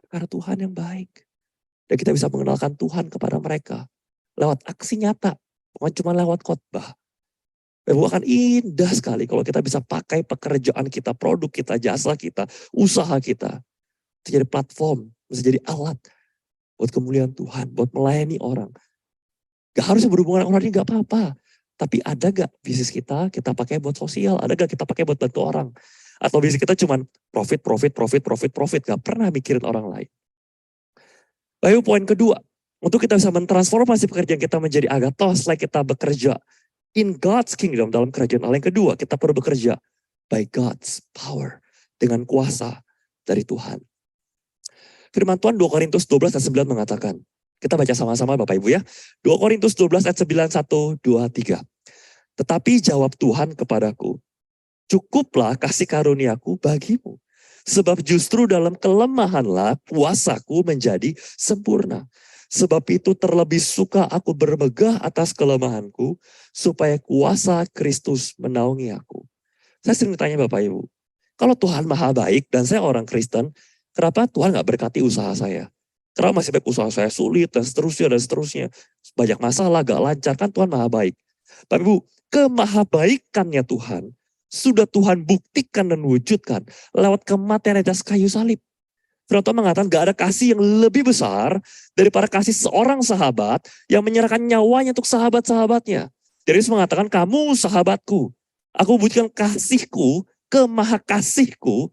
Karena Tuhan yang baik. Dan kita bisa mengenalkan Tuhan kepada mereka. Lewat aksi nyata. Bukan cuma lewat khotbah. Akan indah sekali kalau kita bisa pakai pekerjaan kita, produk kita, jasa kita, usaha kita. Bisa jadi platform, bisa jadi alat. Buat kemuliaan Tuhan, buat melayani orang. Gak harus berhubungan dengan orang ini, gak apa-apa. Tapi ada gak bisnis kita pakai buat sosial, ada gak kita pakai buat bantu orang. Atau bisnis kita cuma profit, gak pernah mikirin orang lain. Lalu poin kedua, untuk kita bisa mentransformasi pekerjaan kita menjadi agathos, setelah kita bekerja in God's kingdom, dalam kerajaan Allah. Yang kedua, kita perlu bekerja by God's power, dengan kuasa dari Tuhan. Firman Tuhan 2 Korintus 12 ayat 9 mengatakan, kita baca sama-sama Bapak Ibu ya. 2 Korintus 12 ayat 9, 1, 2, 3. Tetapi jawab Tuhan kepadaku, cukuplah kasih karuniaku bagimu. Sebab justru dalam kelemahanlah kuasaku menjadi sempurna. Sebab itu terlebih suka aku bermegah atas kelemahanku, supaya kuasa Kristus menaungi aku. Saya sering ditanya Bapak Ibu, kalau Tuhan maha baik dan saya orang Kristen, kenapa Tuhan gak berkati usaha saya? Kenapa masih baik usaha saya sulit dan seterusnya. Banyak masalah, gak lancar, kan Tuhan maha baik. Bapak Ibu, kemahabaikannya Tuhan sudah Tuhan buktikan dan wujudkan lewat kematian atas kayu salib. Firman Tuhan mengatakan gak ada kasih yang lebih besar daripada kasih seorang sahabat yang menyerahkan nyawanya untuk sahabat-sahabatnya. Jadi Yesus mengatakan, kamu sahabatku, aku buktikan kasihku, kemahakasihku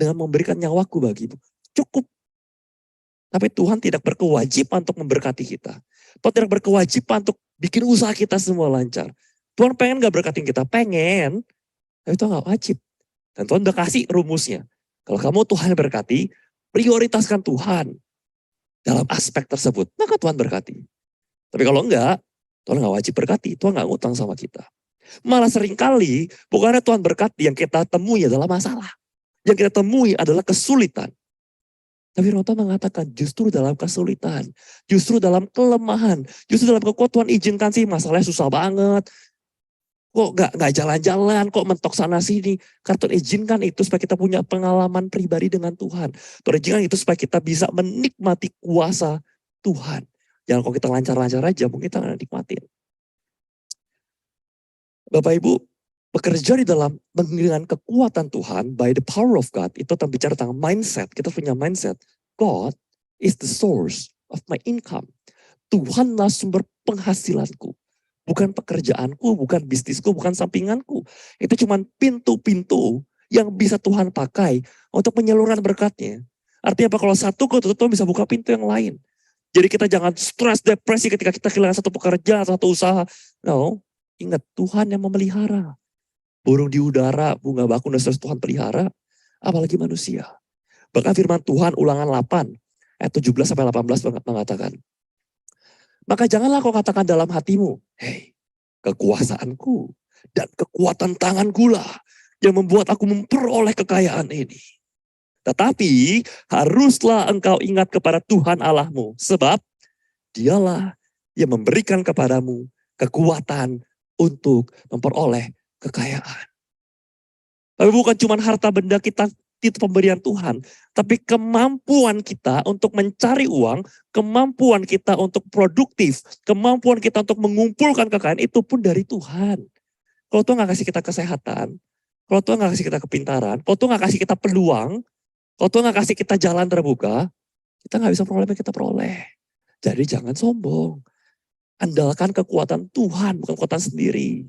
dengan memberikan nyawaku bagimu. Cukup. Tapi Tuhan tidak berkewajiban untuk memberkati kita. Tuhan tidak berkewajiban untuk bikin usaha kita semua lancar. Tuhan pengen gak berkatin kita? Pengen. Tapi itu gak wajib. Dan Tuhan udah kasih rumusnya. Kalau kamu Tuhan yang berkati, prioritaskan Tuhan dalam aspek tersebut. Maka Tuhan berkati. Tapi kalau enggak, Tuhan gak wajib berkati. Tuhan gak ngutang sama kita. Malah seringkali bukannya Tuhan berkati, yang kita temui adalah masalah. Yang kita temui adalah kesulitan. Tapi Tuhan mengatakan justru dalam kesulitan, justru dalam kelemahan, justru dalam kekuatan izinkan sih masalahnya susah banget. Kok gak jalan-jalan, kok mentok sana sini. Karena Tuhan izinkan itu supaya kita punya pengalaman pribadi dengan Tuhan. Tuhan izinkan itu supaya kita bisa menikmati kuasa Tuhan. Jangan kalau kita lancar-lancar aja, mungkin kita gak nikmatin. Bapak Ibu, bekerja di dalam dengan kekuatan Tuhan, by the power of God, itu tentang bicara tentang mindset. Kita punya mindset, God is the source of my income. Tuhanlah sumber penghasilanku. Bukan pekerjaanku, bukan bisnisku, bukan sampinganku. Itu cuma pintu-pintu yang bisa Tuhan pakai untuk menyalurkan berkatnya. Artinya apa? Kalau satu ketutup, Tuhan bisa buka pintu yang lain. Jadi kita jangan stres, depresi ketika kita kehilangan satu pekerjaan, satu usaha. No, ingat Tuhan yang memelihara. Burung di udara, bunga bakung dan seterusnya Tuhan pelihara. Apalagi manusia. Bahkan firman Tuhan ulangan 8, ayat 17-18 mengatakan. Maka janganlah kau katakan dalam hatimu, hei, kekuasaanku dan kekuatan tanganku lah yang membuat aku memperoleh kekayaan ini. Tetapi haruslah engkau ingat kepada Tuhan Allahmu, sebab dialah yang memberikan kepadamu kekuatan untuk memperoleh kekayaan. Tapi bukan cuma harta benda kita, itu pemberian Tuhan. Tapi kemampuan kita untuk mencari uang, kemampuan kita untuk produktif, kemampuan kita untuk mengumpulkan kekayaan itu pun dari Tuhan. Kalau Tuhan gak kasih kita kesehatan, kalau Tuhan gak kasih kita kepintaran, kalau Tuhan gak kasih kita peluang, kalau Tuhan gak kasih kita jalan terbuka, kita gak bisa peroleh yang kita peroleh. Jadi jangan sombong. Andalkan kekuatan Tuhan, bukan kekuatan sendiri.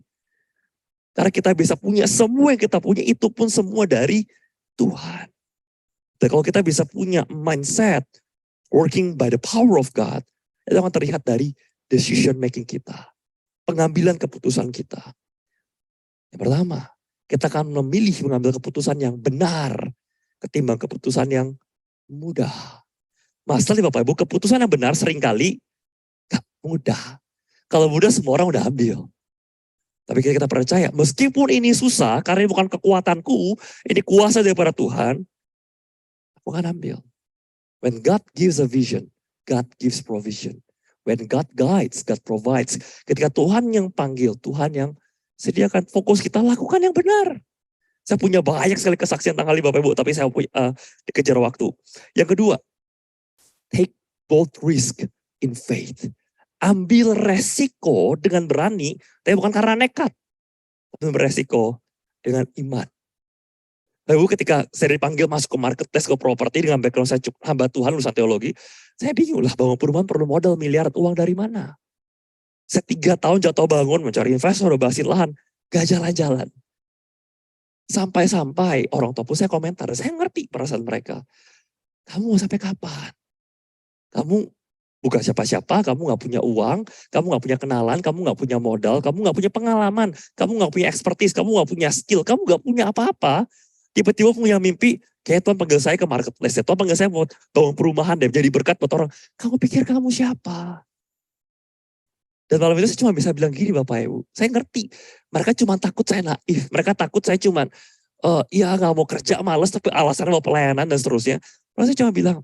Karena kita bisa punya semua yang kita punya, itu pun semua dari Tuhan. Dan kalau kita bisa punya mindset working by the power of God, itu akan terlihat dari decision making kita. Pengambilan keputusan kita. Yang pertama, kita akan memilih mengambil keputusan yang benar ketimbang keputusan yang mudah. Masalah Bapak Ibu, keputusan yang benar seringkali gak mudah. Kalau mudah semua orang udah ambil. Tapi kita percaya, meskipun ini susah, karena ini bukan kekuatanku, ini kuasa daripada Tuhan, aku akan ambil. When God gives a vision, God gives provision. When God guides, God provides. Ketika Tuhan yang panggil, Tuhan yang sediakan, fokus kita lakukan yang benar. Saya punya banyak sekali kesaksian tentang hal ini Bapak Ibu, tapi saya punya dikejar waktu. Yang kedua, take bold risk in faith. Ambil resiko dengan berani, tapi bukan karena nekat. Tapi beresiko dengan iman. Lalu ketika saya dipanggil masuk ke marketplace, ke properti dengan background saya hamba Tuhan, lulusan teologi, saya bingung lah bangun perumahan perlu modal miliaran, uang dari mana? Saya 3 tahun jatuh bangun mencari investor, bahasin lahan, gak jalan-jalan. Sampai-sampai orang tua saya komentar, saya ngerti perasaan mereka. Kamu mau sampai kapan? Kamu bukan siapa-siapa, kamu gak punya uang, kamu gak punya kenalan, kamu gak punya modal, kamu gak punya pengalaman, kamu gak punya expertise, kamu gak punya skill, kamu gak punya apa-apa. Tiba-tiba punya mimpi, kayak Tuhan panggil saya ke marketplace, Tuhan panggil saya mau bangun perumahan deh, jadi berkat buat orang. Kamu pikir kamu siapa? Dan malam itu saya cuma bisa bilang gini Bapak Ibu, saya ngerti. Mereka cuma takut saya naif, mereka takut saya cuma, ya gak mau kerja, males, tapi alasannya mau pelayanan dan seterusnya. Lalu saya cuma bilang,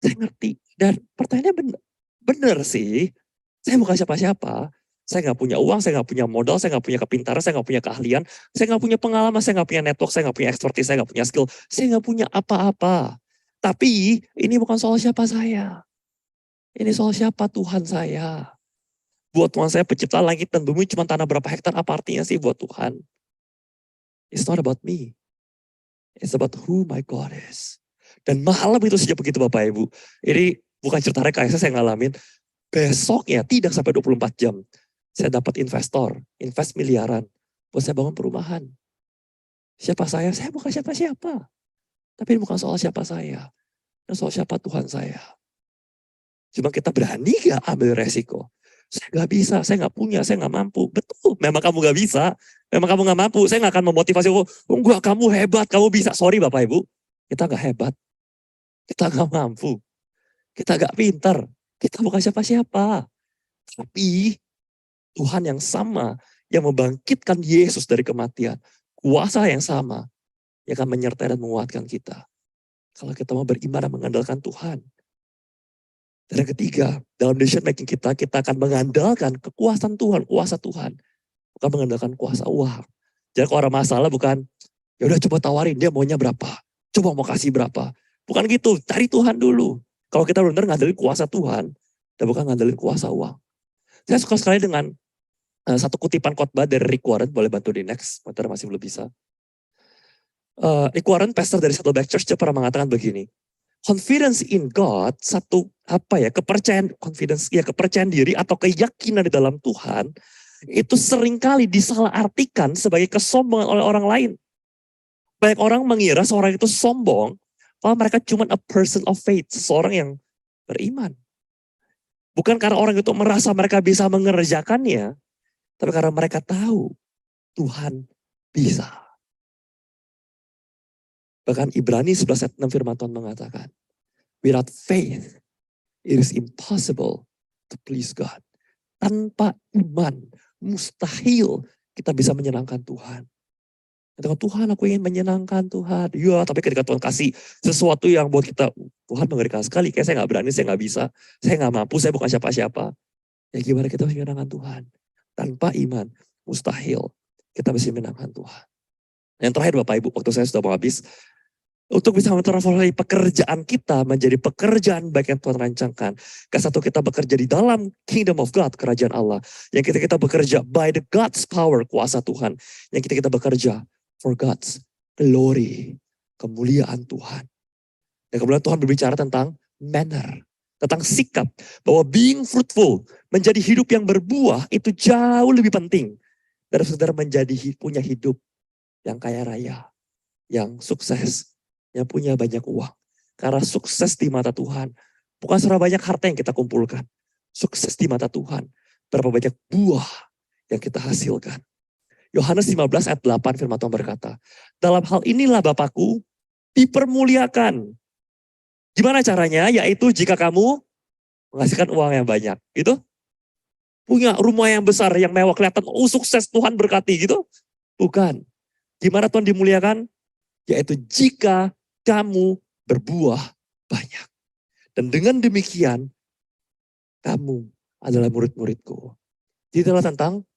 saya ngerti. Dan pertanyaannya benar sih. Saya bukan siapa-siapa. Saya gak punya uang, saya gak punya modal, saya gak punya kepintaran, saya gak punya keahlian. Saya gak punya pengalaman, saya gak punya network, saya gak punya expertise, saya gak punya skill. Saya gak punya apa-apa. Tapi ini bukan soal siapa saya. Ini soal siapa Tuhan saya. Buat Tuhan saya pencipta langit dan bumi cuma tanah berapa hektar, apa artinya sih buat Tuhan? It's not about me. It's about who my God is. Dan malam itu sejak begitu Bapak Ibu. Ini bukan cerita rekayasa saya ngalamin. Besoknya tidak sampai 24 jam. Saya dapat investor, invest miliaran. Buat saya bangun perumahan. Siapa saya? Saya bukan siapa-siapa. Tapi ini bukan soal siapa saya. soal siapa Tuhan saya. Cuma kita berani gak ambil resiko? Saya gak bisa, saya gak punya, saya gak mampu. Betul, memang kamu gak bisa. Memang kamu gak mampu. Saya gak akan memotivasi, oh enggak kamu hebat, kamu bisa. Sorry Bapak Ibu, kita gak hebat. Kita gak mampu. Kita gak pintar. Kita bukan siapa-siapa. Tapi Tuhan yang sama, yang membangkitkan Yesus dari kematian. Kuasa yang sama, yang akan menyertai dan menguatkan kita. Kalau kita mau beriman dan mengandalkan Tuhan. Dan yang ketiga, dalam decision making kita akan mengandalkan kekuasaan Tuhan, kuasa Tuhan. Bukan mengandalkan kuasa uang. Jadi kalau orang masalah bukan, ya udah coba tawarin dia maunya berapa. Coba mau kasih berapa. Bukan gitu, cari Tuhan dulu. Kalau kita benar-benar ngandelin kuasa Tuhan, dan bukan ngandelin kuasa uang. Saya suka sekali dengan satu kutipan khotbah dari Rick Warren, boleh bantu di next, bentar masih belum bisa. Rick Warren, pastor dari Saddleback Church, dia pernah mengatakan begini. Confidence in God, kepercayaan diri atau keyakinan di dalam Tuhan, itu seringkali disalahartikan sebagai kesombongan oleh orang lain. Banyak orang mengira seorang itu sombong, kalau mereka cuma a person of faith, seorang yang beriman. Bukan karena orang itu merasa mereka bisa mengerjakannya, tapi karena mereka tahu Tuhan bisa. Bahkan Ibrani 11 ayat 6 firman Tuhan mengatakan, without faith, it is impossible to please God. Tanpa iman, mustahil kita bisa menyenangkan Tuhan. Katakan, Tuhan aku ingin menyenangkan Tuhan. Ya, tapi ketika Tuhan kasih sesuatu yang buat kita, Tuhan mengerikan sekali. Kayak saya gak berani, saya gak bisa. Saya gak mampu, saya bukan siapa-siapa. Ya gimana kita bisa menyenangkan Tuhan? Tanpa iman, mustahil kita bisa menyenangkan Tuhan. Yang terakhir Bapak Ibu, waktu saya sudah mau habis. Untuk bisa mentransformasi pekerjaan kita menjadi pekerjaan baik yang Tuhan rancangkan. Satu, kita bekerja di dalam kingdom of God, kerajaan Allah. Yang kita bekerja by the God's power, kuasa Tuhan. Yang kita bekerja for God's glory, kemuliaan Tuhan. Dan kemudian Tuhan berbicara tentang manner, tentang sikap. Bahwa being fruitful, menjadi hidup yang berbuah, itu jauh lebih penting. Dari saudara punya hidup yang kaya raya, yang sukses, yang punya banyak uang. Karena sukses di mata Tuhan, bukan seberapa banyak harta yang kita kumpulkan. Sukses di mata Tuhan, berapa banyak buah yang kita hasilkan. Yohanes 15 ayat 8 firman Tuhan berkata, dalam hal inilah Bapakku dipermuliakan. Gimana caranya? Yaitu jika kamu menghasilkan uang yang banyak. Gitu? Punya rumah yang besar, yang mewah, kelihatan, oh sukses Tuhan berkati gitu. Bukan. Gimana Tuhan dimuliakan? Yaitu jika kamu berbuah banyak. Dan dengan demikian, kamu adalah murid-muridku. Jadi adalah tentang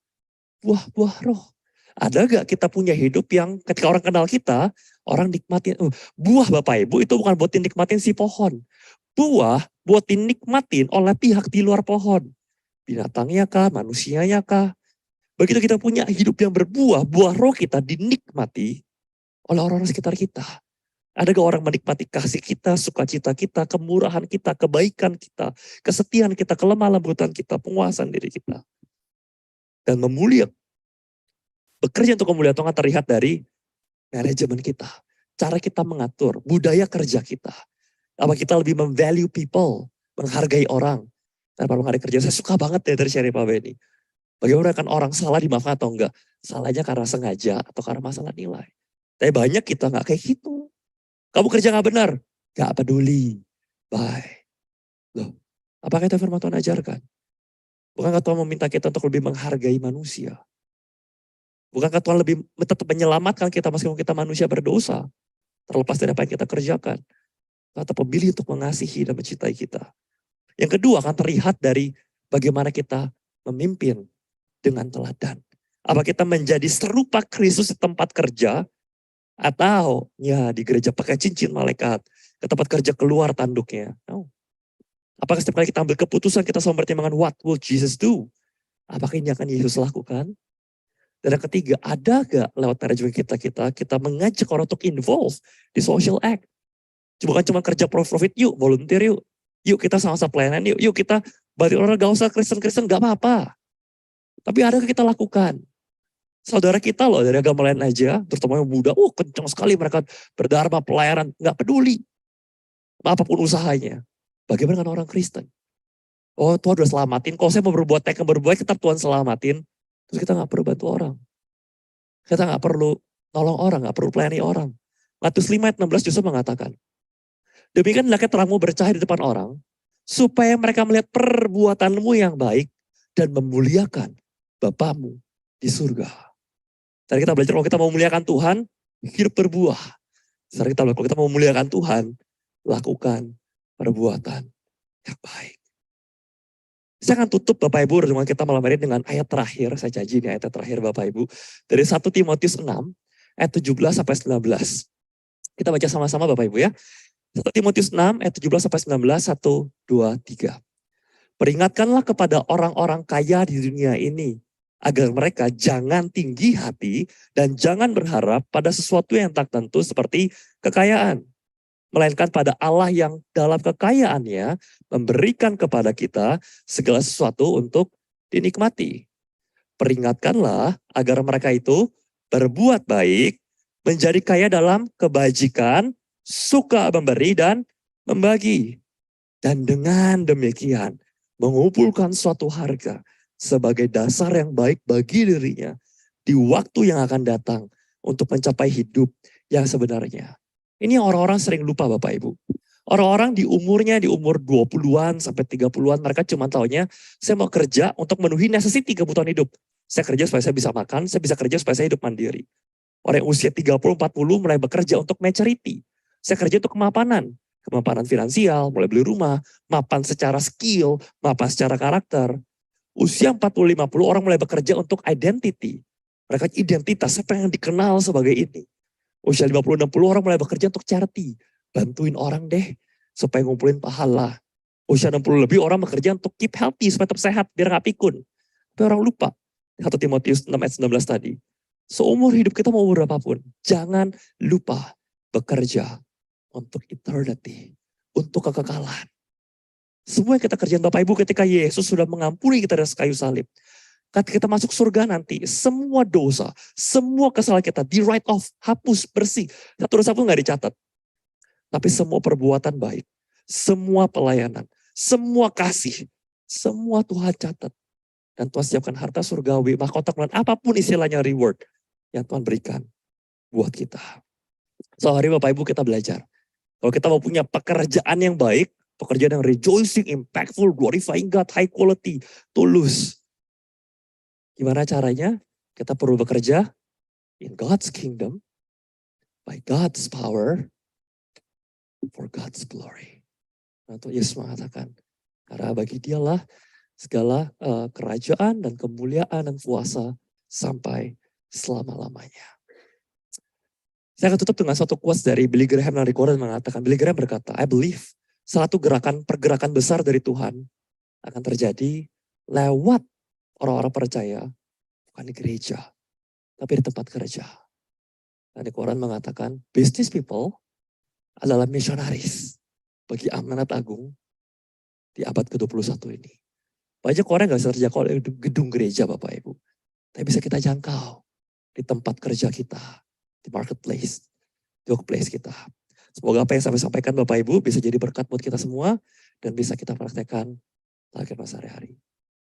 buah-buah roh. Ada gak kita punya hidup yang ketika orang kenal kita, orang nikmatin. Buah Bapak Ibu itu bukan buat dinikmatin si pohon. Buah buat dinikmatin oleh pihak di luar pohon. Binatangnya kah, manusianya kah. Begitu kita punya hidup yang berbuah, buah roh kita dinikmati oleh orang-orang sekitar kita. Ada gak orang menikmati kasih kita, sukacita kita, kemurahan kita, kebaikan kita, kesetiaan kita, kelemah lembutan kita, penguasaan diri kita. Dan bekerja untuk memuliakan Tuhan terlihat dari manajemen kita. Cara kita mengatur, budaya kerja kita. Apa kita lebih memvalue people, menghargai orang. Tanpa menghargai kerja, saya suka banget ya dari Sherry Pak Benny. Bagaimana kan orang salah dimaafkan atau enggak? Salahnya karena sengaja atau karena masalah nilai. Tapi banyak kita enggak kayak gitu. Kamu kerja gak benar? Gak peduli. Bye. Loh, apakah itu firman Tuhan ajarkan? Bukankah Tuhan meminta kita untuk lebih menghargai manusia? Bukankah Tuhan lebih tetap menyelamatkan kita meskipun kita manusia berdosa? Terlepas dari apa yang kita kerjakan. Atau memilih untuk mengasihi dan mencintai kita. Yang kedua akan terlihat dari bagaimana kita memimpin dengan teladan. Apa kita menjadi serupa Kristus di tempat kerja? Atau ya di gereja pakai cincin malaikat. Ke tempat kerja keluar tanduknya. No. Apakah setiap kali kita ambil keputusan kita selalu mempertimbangkan what will Jesus do? Apakah ini akan Yesus lakukan? Dan yang ketiga, ada gak lewat manajemen kita mengajak orang untuk involve di social act. Bukan cuma kerja profit, yuk volunteer yuk. Yuk kita sama-sama pelayanan yuk. Yuk kita balik orang gak usah Kristen-Kristen gak apa-apa. Tapi ada kita lakukan. Saudara kita loh dari agama lain aja, terutama yang muda, kencang sekali mereka berdharma pelayanan, gak peduli. apapun usahanya. Bagaimana dengan orang Kristen? Oh, Tuhan udah selamatin. Kalau saya mau berbuat berbuat, tetap Tuhan selamatin. Terus kita gak perlu bantu orang. Kita gak perlu nolong orang, gak perlu pelayani orang. Matius 5 ayat 16 justru mengatakan, demikian hendaknya terangmu bercahaya di depan orang, supaya mereka melihat perbuatanmu yang baik dan memuliakan Bapamu di surga. Tadi kita belajar kalau kita mau memuliakan Tuhan, hidup berbuah. Sekarang kita belajar kalau kita mau memuliakan Tuhan, lakukan perbuatan yang baik. Saya akan tutup Bapak Ibu dengan kita malam hari dengan ayat terakhir. Saya janji ini ayat terakhir Bapak Ibu. Dari 1 Timotius 6 ayat 17 sampai 19. Kita baca sama-sama Bapak Ibu ya. 1 Timotius 6 ayat 17 sampai 19, 1, 2, 3. Peringatkanlah kepada orang-orang kaya di dunia ini, agar mereka jangan tinggi hati dan jangan berharap pada sesuatu yang tak tentu seperti kekayaan. Melainkan pada Allah yang dalam kekayaannya memberikan kepada kita segala sesuatu untuk dinikmati. Peringatkanlah agar mereka itu berbuat baik, menjadi kaya dalam kebajikan, suka memberi dan membagi. Dan dengan demikian mengumpulkan suatu harga sebagai dasar yang baik bagi dirinya di waktu yang akan datang untuk mencapai hidup yang sebenarnya. Ini yang orang-orang sering lupa Bapak Ibu. Orang-orang di umur 20-an sampai 30-an mereka cuma taunya saya mau kerja untuk memenuhi necessity kebutuhan hidup. Saya kerja supaya saya bisa makan, saya bisa kerja supaya saya hidup mandiri. Orang yang usia 30-40 mulai bekerja untuk maturity. Saya kerja untuk kemapanan finansial, mulai beli rumah, mapan secara skill, mapan secara karakter. Usia 40-50 orang mulai bekerja untuk identity. Mereka identitas, siapa yang dikenal sebagai ini. Usia 50-60 orang mulai bekerja untuk charity. Bantuin orang deh, supaya ngumpulin pahala. Usia 60 lebih orang bekerja untuk keep healthy, supaya tetap sehat, biar gak pikun. Tapi orang lupa, 1 Timotius 6 ayat 19 tadi. Seumur hidup kita mau berapapun, jangan lupa bekerja untuk eternity, untuk kekekalan. Semua yang kita kerjain Bapak Ibu ketika Yesus sudah mengampuni kita dari kayu salib. Ketika kita masuk surga nanti, semua dosa, semua kesalahan kita di write off, hapus, bersih. Satu dosa pun gak dicatat. Tapi semua perbuatan baik, semua pelayanan, semua kasih, semua Tuhan catat. Dan Tuhan siapkan harta surgawi, mahkota kemuliaan, apapun istilahnya reward yang Tuhan berikan buat kita. So hari Bapak Ibu kita belajar. Kalau kita mau punya pekerjaan yang baik, pekerjaan yang rejoicing, impactful, glorifying God, high quality, tulus. Gimana caranya? Kita perlu bekerja in God's kingdom, by God's power, for God's glory. Nah, itu Yesus mengatakan, karena bagi dialah segala kerajaan dan kemuliaan dan kuasa sampai selama-lamanya. Saya akan tutup dengan satu quotes dari Billy Graham yang recorded mengatakan, Billy Graham berkata, I believe satu pergerakan besar dari Tuhan akan terjadi lewat orang-orang percaya, bukan di gereja, tapi di tempat kerja. Dan di Quran mengatakan, business people adalah misionaris bagi amanat agung di abad ke-21 ini. Banyak orang gak bisa terjangkau di gedung gereja Bapak Ibu. Tapi bisa kita jangkau di tempat kerja kita, di marketplace, di workplace kita. Semoga apa yang saya sampaikan Bapak Ibu bisa jadi berkat buat kita semua dan bisa kita praktekkan dalam kehidupan sehari-hari.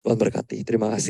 Tuhan berkati. Terima kasih.